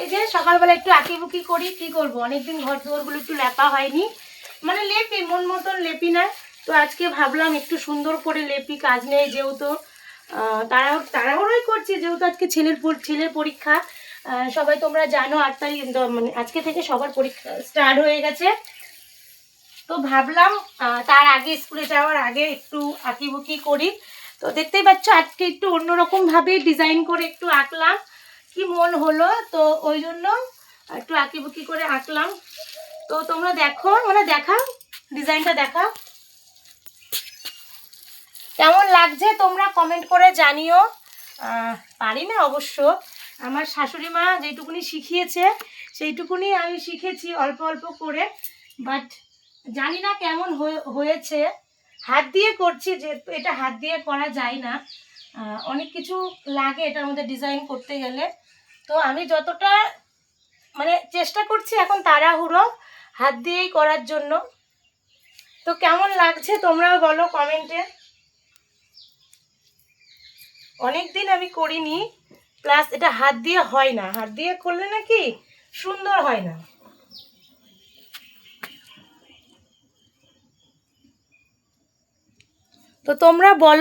এই যে সকালবেলা একটু আঁকিবুকি করি, কি করবো, অনেকদিন ঘর দুয়ারগুলো একটু লেপা হয়নি, মানে লেপি মন মতন লেপি না। তো আজকে ভাবলাম একটু সুন্দর করে লেপি, কাজ নেই যেহেতু, তাড়াহুড়োই করছি যেহেতু আজকে ছেলের পরীক্ষা। সবাই তোমরা জানো 8 তারিখ, মানে আজকে থেকে সবার পরীক্ষা স্টার্ট হয়ে গেছে। তো ভাবলাম তার আগে, স্কুলে যাওয়ার আগে একটু আঁকিবুকি করি। তো দেখতেই পাচ্ছ আজকে একটু অন্যরকম ভাবে ডিজাইন করে একটু আঁকলাম, কি মন হলো, তো ওই জন্য একটু আঁকিবুকি করে আঁকলাম। তো তোমরা দেখো, মানে দেখাও, ডিজাইনটা দেখাও কেমন লাগছে, তোমরা কমেন্ট করে জানিও। পারি না অবশ্য, আমার শাশুড়ি মা যেটুকুনি শিখিয়েছে সেইটুকুনি আমি শিখেছি অল্প অল্প করে, বাট জানি না কেমন হয়েছে। হাত দিয়ে করছি, যেহেতু এটা হাত দিয়ে করা যায় না, অনেক কিছু লাগে এটার মধ্যে ডিজাইন করতে গেলে। তো আমি যতটা মানে চেষ্টা করছি এখন তাড়াহুড়ো হাত দিয়েই করার জন্য। তো কেমন লাগছে তোমরাও বলো কমেন্টে। অনেক দিন আমি করিনি, প্লাস এটা হাত দিয়ে হয় না, হাত দিয়ে করলে নাকি সুন্দর হয় না। তো তোমরা বলো।